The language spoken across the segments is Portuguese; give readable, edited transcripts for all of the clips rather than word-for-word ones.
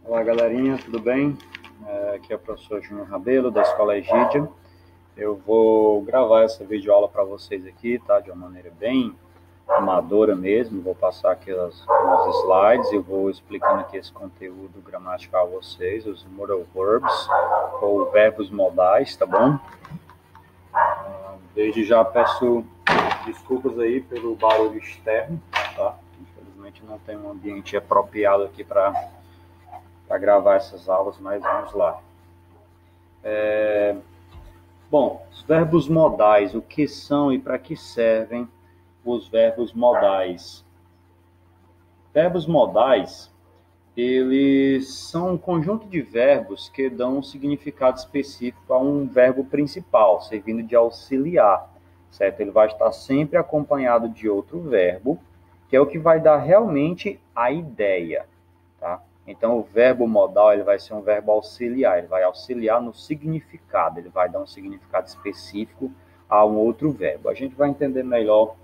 Olá, galerinha, tudo bem? Aqui é o professor Júnior Rabelo, da Escola Egídia. Eu vou gravar essa videoaula para vocês aqui, tá? De uma maneira bem amadora mesmo. Vou passar aqui os slides e vou explicando aqui esse conteúdo gramatical a vocês, os modal verbs, ou verbos modais, tá bom? Desde já peço desculpas aí pelo barulho externo, tá? Infelizmente não tem um ambiente apropriado aqui para gravar essas aulas, mas vamos lá. Bom, os verbos modais, o que são e para que servem os verbos modais? Verbos modais, eles são um conjunto de verbos que dão um significado específico a um verbo principal, servindo de auxiliar, certo? Ele vai estar sempre acompanhado de outro verbo, que é o que vai dar realmente a ideia, tá? Então, o verbo modal ele vai ser um verbo auxiliar, ele vai auxiliar no significado, ele vai dar um significado específico a um outro verbo. A gente vai entender melhor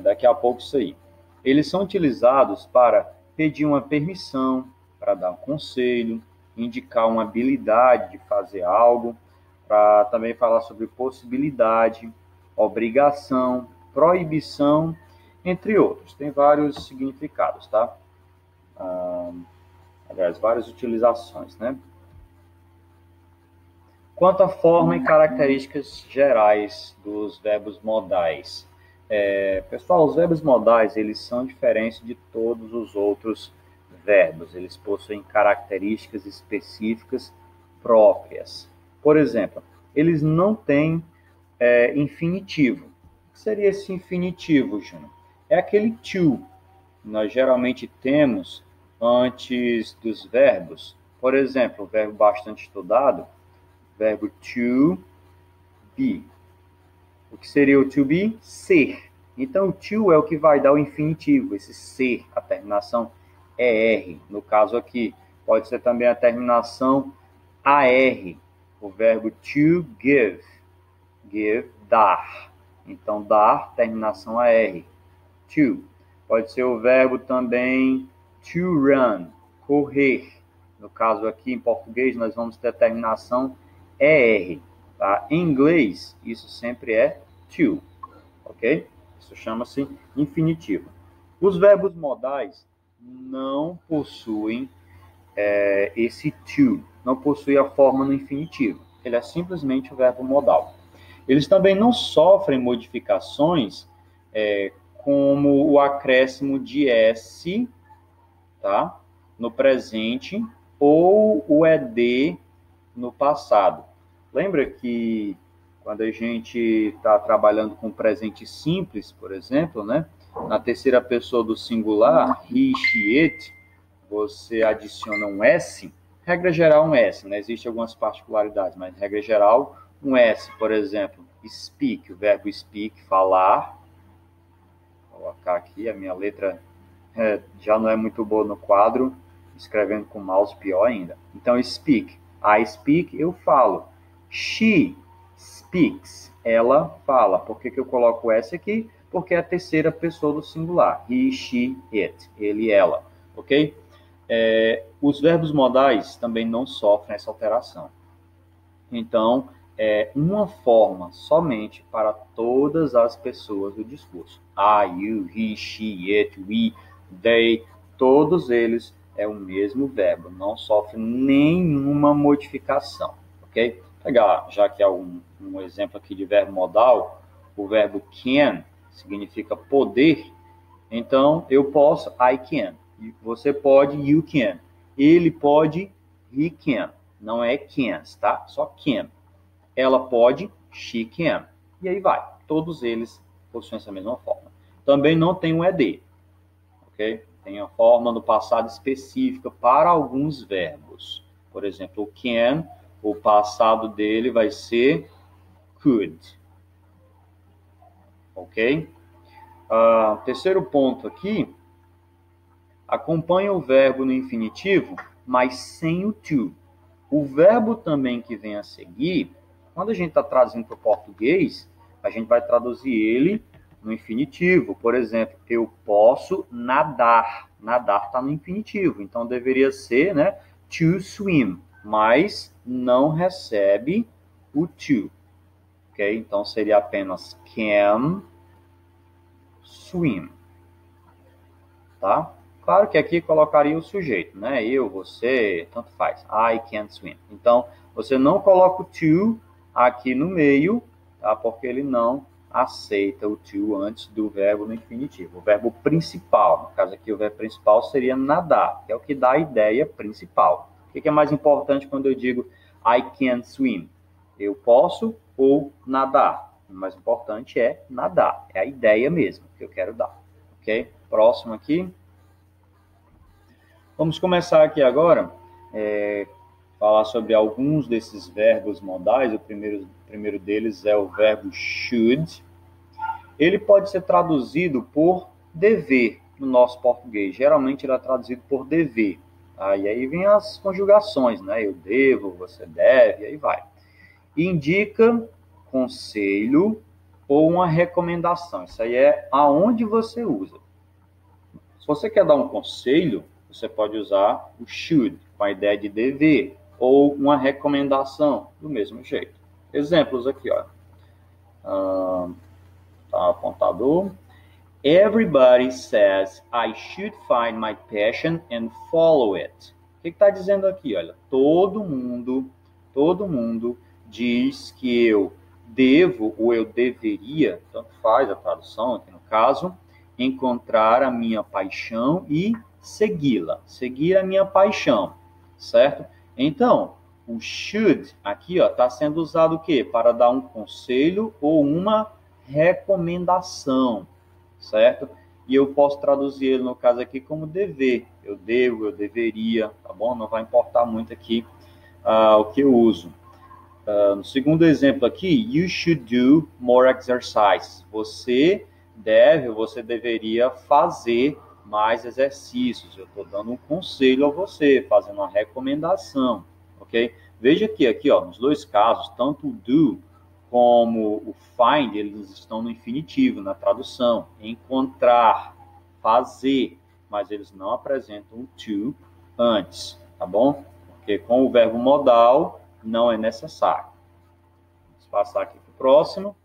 daqui a pouco isso aí. Eles são utilizados para pedir uma permissão, para dar um conselho, indicar uma habilidade de fazer algo, para também falar sobre possibilidade, obrigação, proibição, entre outros. Tem vários significados, tá? Aliás, várias utilizações, né? Quanto à forma e características gerais dos verbos modais. Pessoal, os verbos modais, eles são diferentes de todos os outros verbos. Eles possuem características específicas próprias. Por exemplo, eles não têm infinitivo. O que seria esse infinitivo, Júnior? É aquele to. Nós geralmente temos antes dos verbos. Por exemplo, o verbo bastante estudado, verbo to be. O que seria o to be? Ser. Então, o to é o que vai dar o infinitivo, esse ser, a terminação ER. No caso aqui, pode ser também a terminação AR, o verbo to give. Give, dar. Então, dar, terminação AR. To. Pode ser o verbo também to run, correr. No caso aqui, em português, nós vamos ter a terminação ER. Tá? Em inglês, isso sempre é to. Ok? Isso chama-se infinitivo. Os verbos modais não possuem esse to. Não possui a forma no infinitivo. Ele é simplesmente o verbo modal. Eles também não sofrem modificações como o acréscimo de S, tá? No presente, ou o ED no passado. Lembra que quando a gente está trabalhando com presente simples, por exemplo, né? Na terceira pessoa do singular, he, she, it, você adiciona um S, regra geral um S, né? Existem algumas particularidades, mas regra geral um S, por exemplo, speak, o verbo speak, falar. Vou colocar aqui, a minha letra já não é muito boa no quadro, escrevendo com mouse pior ainda. Então, speak. I speak, eu falo. She speaks, ela fala. Por que eu coloco S aqui? Porque é a terceira pessoa do singular. He, she, it. Ele, ela. Ok? Os verbos modais também não sofrem essa alteração. Então, uma forma somente para todas as pessoas do discurso. I, you, he, she, it, we, they, todos eles é o mesmo verbo, não sofre nenhuma modificação, ok? Pegar já que é um exemplo aqui de verbo modal, o verbo can significa poder, então eu posso, I can, você pode, you can, ele pode, he can, não é cans, tá? Só can. Ela pode, she can, e aí vai, todos eles possuem essa mesma forma. Também não tem um ED, ok? Tem a forma no passado específica para alguns verbos. Por exemplo, o can, o passado dele vai ser could. Ok? Terceiro ponto aqui, acompanha o verbo no infinitivo, mas sem o to. O verbo também que vem a seguir, quando a gente está traduzindo para o português, a gente vai traduzir ele no infinitivo. Por exemplo, eu posso nadar. Nadar está no infinitivo, então deveria ser, né? to swim, mas não recebe o to, ok? Então seria apenas can swim, tá? Claro que aqui colocaria o sujeito, né? Eu, você, tanto faz. I can swim. Então, você não coloca o to aqui no meio, tá? Porque ele não aceita o to antes do verbo no infinitivo. O verbo principal, no caso aqui o verbo principal seria nadar, que é o que dá a ideia principal. O que é mais importante quando eu digo I can swim? Eu posso ou nadar. O mais importante é nadar, é a ideia mesmo que eu quero dar, ok? Próximo aqui. Vamos começar aqui agora, falar sobre alguns desses verbos modais. O primeiro deles é o verbo should. Ele pode ser traduzido por dever no nosso português. Geralmente ele é traduzido por dever. Tá? E aí vem as conjugações, né? Eu devo, você deve, e aí vai. Indica conselho ou uma recomendação. Isso aí é aonde você usa. Se você quer dar um conselho, você pode usar o should, com a ideia de dever, ou uma recomendação, do mesmo jeito. Exemplos aqui, ó. Tá apontador. Everybody says I should find my passion and follow it. O que está dizendo aqui? Olha, todo mundo diz que eu devo ou eu deveria, tanto faz a tradução aqui no caso, encontrar a minha paixão e segui-la, seguir a minha paixão, certo? Então, o should aqui está sendo usado o quê? Para dar um conselho ou uma recomendação, certo? E eu posso traduzir ele, no caso aqui, como dever. Eu devo, eu deveria, tá bom? Não vai importar muito aqui o que eu uso. No segundo exemplo aqui, you should do more exercise. Você deve, você deveria fazer mais exercícios. Eu estou dando um conselho a você, fazendo uma recomendação, ok? Veja que aqui, ó, nos dois casos, tanto o do como o find, eles estão no infinitivo, na tradução. Encontrar, fazer, mas eles não apresentam o to antes, tá bom? Porque com o verbo modal não é necessário. Vamos passar aqui para o próximo.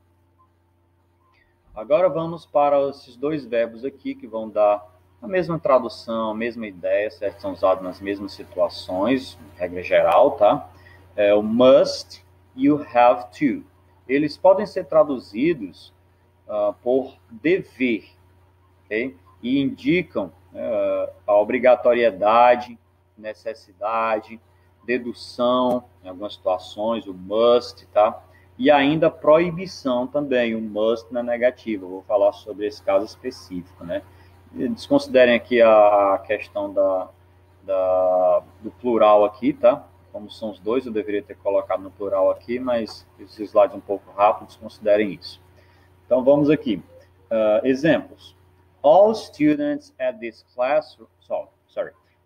Agora vamos para esses dois verbos aqui que vão dar a mesma tradução, a mesma ideia, certo? São usados nas mesmas situações, regra geral, tá? É o must e o have to. Eles podem ser traduzidos por dever, ok? E indicam a obrigatoriedade, necessidade, dedução, em algumas situações, o must, tá? E ainda proibição também, o must na negativa. Eu vou falar sobre esse caso específico, né? Desconsiderem aqui a questão do plural aqui, tá? Como são os dois, eu deveria ter colocado no plural aqui, mas esses slides um pouco rápidos, considerem isso. Então, vamos aqui. Exemplos. All students at this classroom,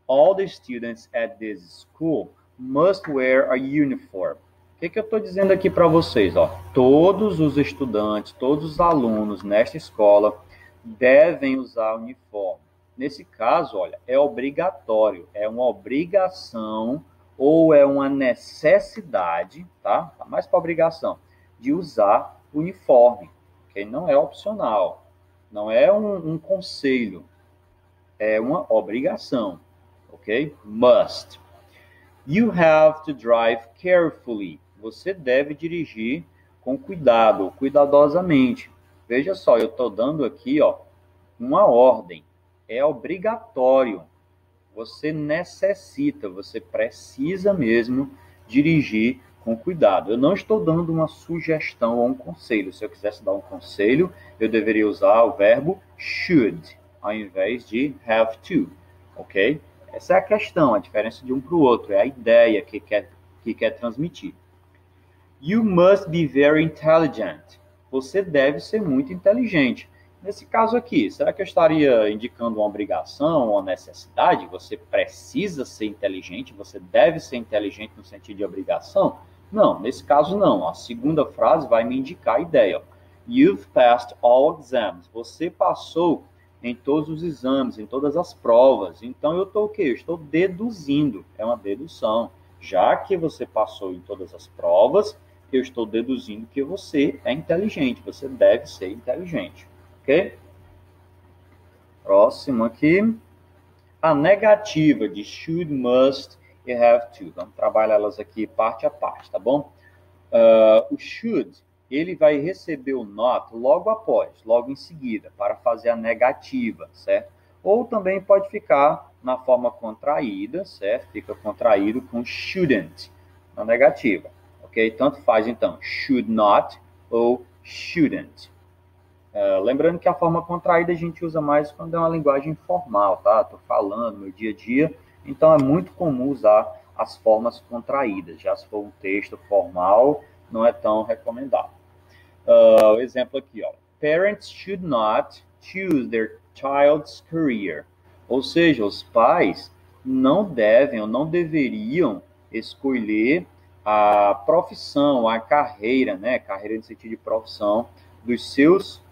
all the students at this school must wear a uniform. O que eu estou dizendo aqui para vocês? Ó? Todos os estudantes, todos os alunos nesta escola devem usar uniforme. Nesse caso, olha, é obrigatório, é uma obrigação ou é uma necessidade, tá? Tá mais para obrigação, de usar uniforme, que não é opcional, não é um conselho, é uma obrigação, ok? Must. You have to drive carefully. Você deve dirigir com cuidado, cuidadosamente. Veja só, eu estou dando aqui, ó, uma ordem. É obrigatório. Você necessita, você precisa mesmo dirigir com cuidado. Eu não estou dando uma sugestão ou um conselho. Se eu quisesse dar um conselho, eu deveria usar o verbo should, ao invés de have to, ok? Essa é a questão, a diferença de um para o outro, é a ideia que quer transmitir. You must be very intelligent. Você deve ser muito inteligente. Nesse caso aqui, será que eu estaria indicando uma obrigação ou uma necessidade? Você precisa ser inteligente, você deve ser inteligente no sentido de obrigação? Não, nesse caso não. A segunda frase vai me indicar a ideia. You've passed all exams. Você passou em todos os exames, em todas as provas. Então, eu estou o quê? Eu estou deduzindo, é uma dedução. Já que você passou em todas as provas, eu estou deduzindo que você é inteligente, você deve ser inteligente, ok? Próximo aqui. A negativa de should, must e have to. Vamos trabalhar elas aqui parte a parte, tá bom? O should, ele vai receber o not logo após, logo em seguida, para fazer a negativa, certo? Ou também pode ficar na forma contraída, certo? Fica contraído com shouldn't, na negativa, ok? Tanto faz, então, should not ou shouldn't. Lembrando que a forma contraída a gente usa mais quando é uma linguagem formal, tá? Estou falando no dia a dia, então é muito comum usar as formas contraídas. Já se for um texto formal, não é tão recomendado. O exemplo aqui, ó. Parents should not choose their child's career. Ou seja, os pais não devem ou não deveriam escolher a profissão, a carreira, né? Carreira no sentido de profissão dos seus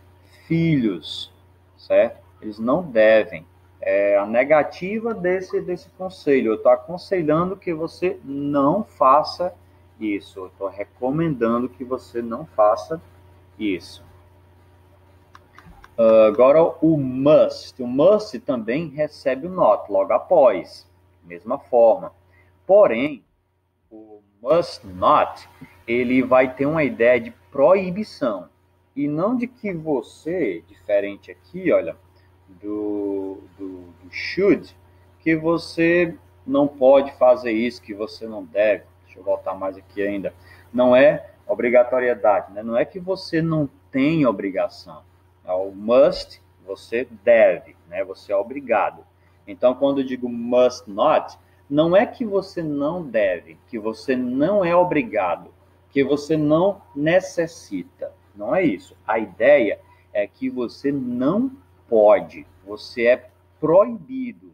filhos, certo? Eles não devem. É a negativa desse conselho. Eu estou aconselhando que você não faça isso. Eu estou recomendando que você não faça isso. Agora, o must. O must também recebe o not logo após. Mesma forma. Porém, o must not, ele vai ter uma ideia de proibição. E não de que você, diferente aqui, olha, do should, que você não pode fazer isso, que você não deve. Deixa eu voltar mais aqui ainda. Não é obrigatoriedade, né? Não é que você não tem obrigação. O must, você deve, né? Você é obrigado. Então, quando eu digo must not, não é que você não deve, que você não é obrigado, que você não necessita. Não é isso. A ideia é que você não pode, você é proibido,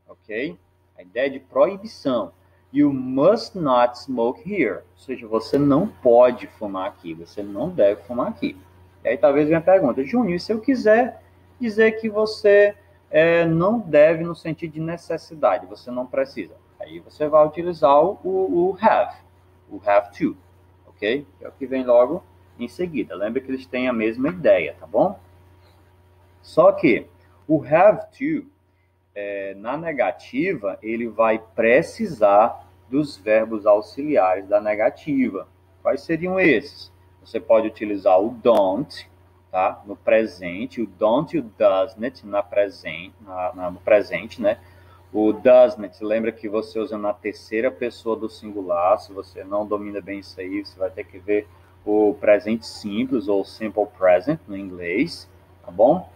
ok? A ideia de proibição. You must not smoke here. Ou seja, você não pode fumar aqui, você não deve fumar aqui. E aí talvez venha a pergunta, Júnior, se eu quiser dizer que você não deve no sentido de necessidade, você não precisa. Aí você vai utilizar o have to, ok? É o que vem logo em seguida. Lembra que eles têm a mesma ideia, tá bom? Só que o have to, na negativa, ele vai precisar dos verbos auxiliares da negativa. Quais seriam esses? Você pode utilizar o don't, tá? No presente, o don't e o doesn't no presente, né? O doesn't, lembra que você usa na terceira pessoa do singular. Se você não domina bem isso aí, você vai ter que ver o presente simples ou simple present no inglês, tá bom?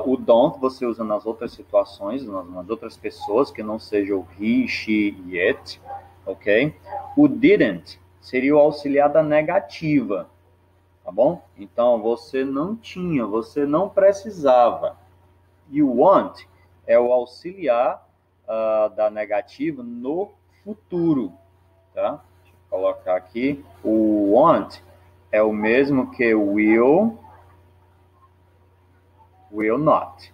O don't você usa nas outras situações, nas outras pessoas, que não seja o he, she, it, ok? O didn't seria o auxiliar da negativa, tá bom? Então, você não tinha, você não precisava. E o want é o auxiliar da negativa no futuro, tá? Deixa eu colocar aqui. O want é o mesmo que will not.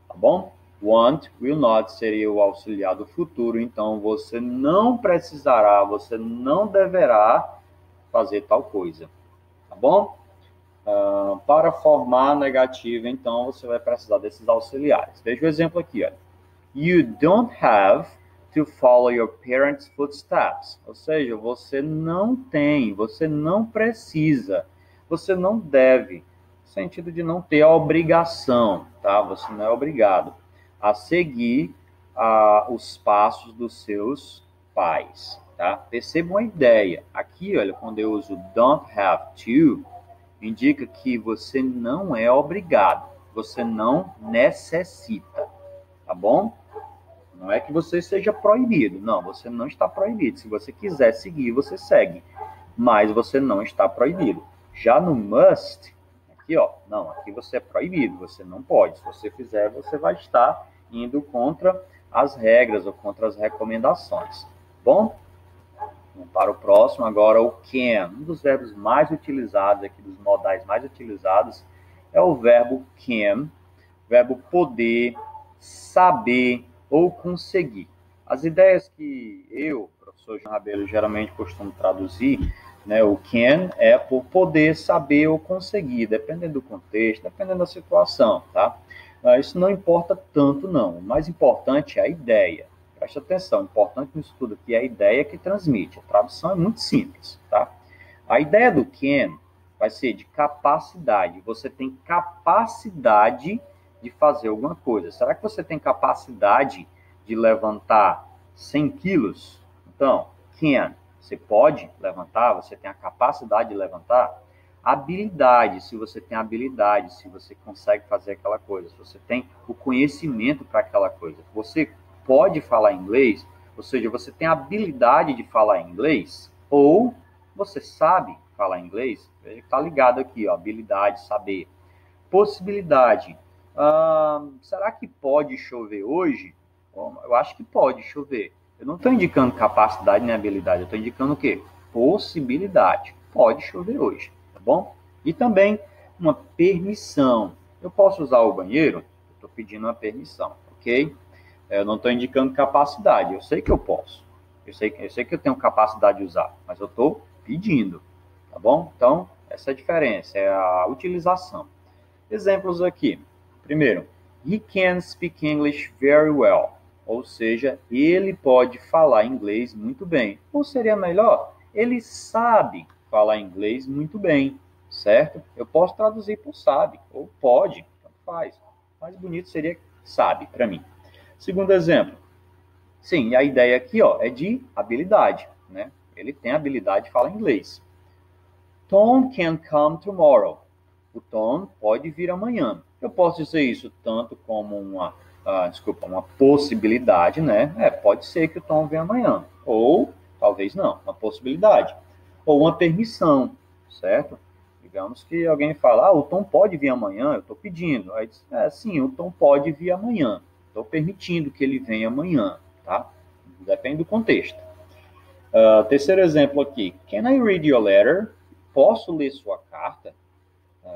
Tá bom? Want, will not seria o auxiliar do futuro, então você não precisará, você não deverá fazer tal coisa. Tá bom? Para formar a negativa, então, você vai precisar desses auxiliares. Veja o exemplo aqui, ó. You don't have to follow your parents' footsteps. Ou seja, você não tem, você não precisa, você não deve, no sentido de não ter a obrigação, tá? Você não é obrigado a seguir os passos dos seus pais, tá? Percebam a ideia. Aqui, olha, quando eu uso don't have to, indica que você não é obrigado, você não necessita, tá bom? Não é que você seja proibido, não, você não está proibido. Se você quiser seguir, você segue, mas você não está proibido. Já no must, aqui, ó, não, aqui você é proibido, você não pode. Se você fizer, você vai estar indo contra as regras ou contra as recomendações. Bom? Vamos para o próximo, agora o can. Um dos verbos mais utilizados aqui, dos modais mais utilizados, é o verbo can, verbo poder, saber ou conseguir. As ideias que eu, professor João Rabelo, geralmente costumo traduzir, né, o can é por poder, saber ou conseguir, dependendo do contexto, dependendo da situação, tá? Isso não importa tanto, não. O mais importante é a ideia. Preste atenção, o importante nisso tudo aqui é a ideia que transmite. A tradução é muito simples, tá? A ideia do can vai ser de capacidade. Você tem capacidade de fazer alguma coisa. Será que você tem capacidade de levantar 100 quilos? Então, can, você pode levantar, você tem a capacidade de levantar. Habilidade, se você tem habilidade, se você consegue fazer aquela coisa, se você tem o conhecimento para aquela coisa. Você pode falar inglês, ou seja, você tem a habilidade de falar inglês, ou você sabe falar inglês. Veja que está ligado aqui, ó, habilidade, saber. Possibilidade. Será que pode chover hoje? Bom, eu acho que pode chover. Eu não estou indicando capacidade nem habilidade, eu estou indicando o quê? Possibilidade. Pode chover hoje, tá bom? E também uma permissão. Eu posso usar o banheiro? Estou pedindo uma permissão, ok? Eu não estou indicando capacidade, eu sei que eu posso. Eu sei que eu tenho capacidade de usar, mas eu estou pedindo, tá bom? Então, essa é a diferença, é a utilização. Exemplos aqui. Primeiro, he can speak English very well. Ou seja, ele pode falar inglês muito bem. Ou seria melhor, ele sabe falar inglês muito bem, certo? Eu posso traduzir por sabe, ou pode, tanto faz. Mais bonito seria sabe, para mim. Segundo exemplo. Sim, a ideia aqui, ó, é de habilidade, né? Ele tem habilidade de falar inglês. Tom can come tomorrow. O Tom pode vir amanhã. Eu posso dizer isso tanto como uma possibilidade, né? Pode ser que o Tom venha amanhã. Ou, talvez não, uma possibilidade. Ou uma permissão, certo? Digamos que alguém fala, o Tom pode vir amanhã, eu estou pedindo. Aí diz, sim, o Tom pode vir amanhã. Estou permitindo que ele venha amanhã, tá? Depende do contexto. Terceiro exemplo aqui. Can I read your letter? Posso ler sua carta?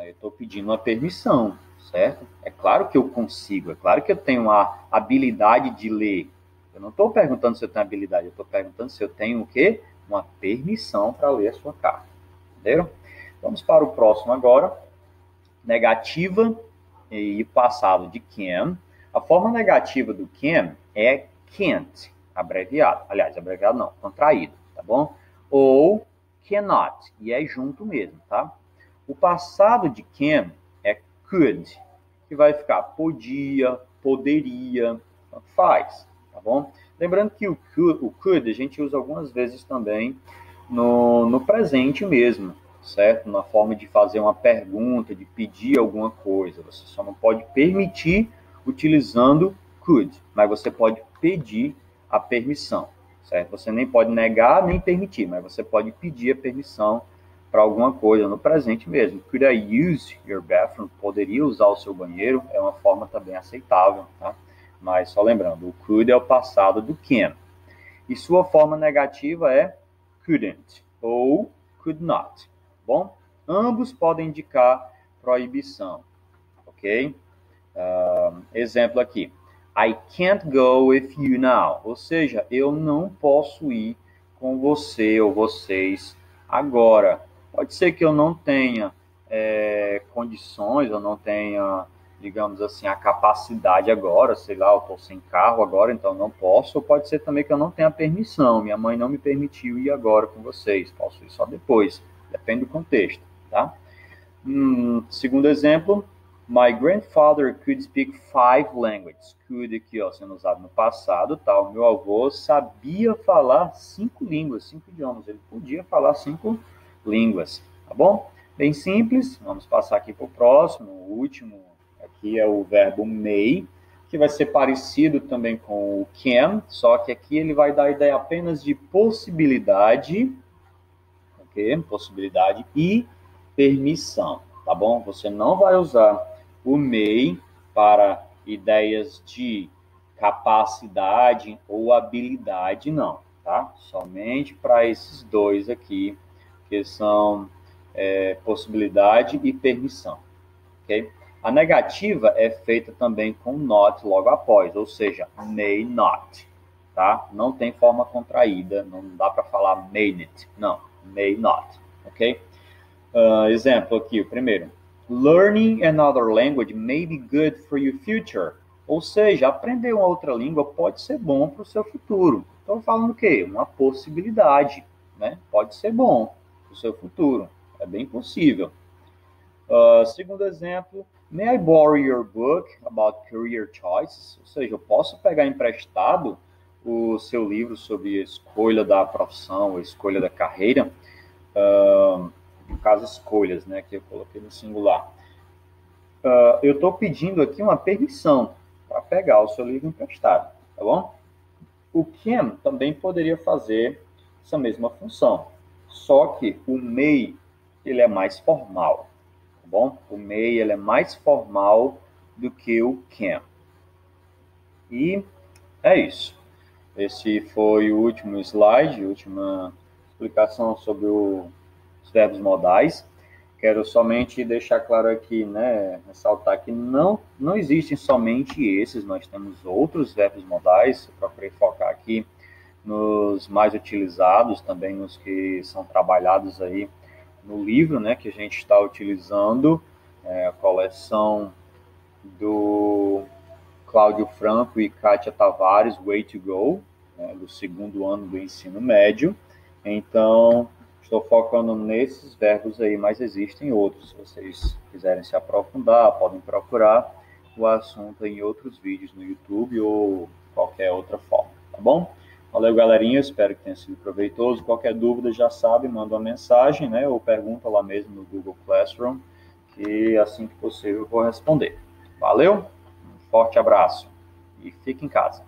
Eu estou pedindo uma permissão, certo? É claro que eu consigo, é claro que eu tenho a habilidade de ler. Eu não estou perguntando se eu tenho habilidade, eu estou perguntando se eu tenho o quê? Uma permissão para ler a sua carta. Entenderam? Vamos para o próximo agora. Negativa e passado de can. A forma negativa do can é can't, abreviado. Aliás, abreviado não, contraído, tá bom? Ou cannot, e é junto mesmo, tá? O passado de can é could, que vai ficar podia, poderia, faz, tá bom? Lembrando que o could a gente usa algumas vezes também no presente mesmo, certo? Na forma de fazer uma pergunta, de pedir alguma coisa. Você só não pode permitir utilizando could, mas você pode pedir a permissão, certo? Você nem pode negar nem permitir, mas você pode pedir a permissão para alguma coisa no presente mesmo. Could I use your bathroom? Poderia usar o seu banheiro? É uma forma também aceitável, tá? Mas só lembrando, o could é o passado do can. E sua forma negativa é couldn't ou could not. Bom, ambos podem indicar proibição, ok? Exemplo aqui. I can't go with you now. Ou seja, eu não posso ir com você ou vocês agora. Pode ser que eu não tenha condições, eu não tenha, digamos assim, a capacidade agora, sei lá, eu estou sem carro agora, então não posso. Ou pode ser também que eu não tenha permissão, minha mãe não me permitiu ir agora com vocês, posso ir só depois. Depende do contexto, tá? Segundo exemplo, my grandfather could speak 5 languages. Could aqui, ó, sendo usado no passado, tá? O meu avô sabia falar 5 línguas, 5 idiomas. Ele podia falar 5 línguas, tá bom? Bem simples. Vamos passar aqui para o próximo. O último aqui é o verbo may, que vai ser parecido também com o can, só que aqui ele vai dar a ideia apenas de possibilidade, ok? Possibilidade e permissão, tá bom? Você não vai usar o may para ideias de capacidade ou habilidade, não, tá? Somente para esses dois aqui, que são possibilidade e permissão. ok? A negativa é feita também com not logo após, ou seja, may not, tá? Não tem forma contraída, não dá para falar made it, não, may not, ok? Exemplo aqui, o primeiro. Learning another language may be good for your future. Ou seja, aprender uma outra língua pode ser bom para o seu futuro. Estou falando o quê? Uma possibilidade, né? Pode ser bom para o seu futuro. É bem possível. Segundo exemplo, may I borrow your book about career choices? Ou seja, eu posso pegar emprestado o seu livro sobre a escolha da profissão, a escolha da carreira? No caso, escolhas, né, que eu coloquei no singular. Eu estou pedindo aqui uma permissão para pegar o seu livro emprestado, tá bom? O can também poderia fazer essa mesma função, só que o may ele é mais formal, tá bom? O may ele é mais formal do que o can. E é isso. Esse foi o último slide, a última explicação sobre os verbos modais. Quero somente deixar claro aqui, né, ressaltar que não existem somente esses, nós temos outros verbos modais. Eu procurei focar aqui nos mais utilizados, também nos que são trabalhados aí no livro, né, que a gente está utilizando, a coleção do Cláudio Franco e Kátia Tavares, Way to Go, né, do segundo ano do ensino médio. Então, estou focando nesses verbos aí, mas existem outros. Se vocês quiserem se aprofundar, podem procurar o assunto em outros vídeos no YouTube ou qualquer outra forma, tá bom? Valeu, galerinha, espero que tenha sido proveitoso. Qualquer dúvida, já sabe, manda uma mensagem, né, ou pergunta lá mesmo no Google Classroom, que assim que possível eu vou responder. Valeu? Forte abraço e fique em casa.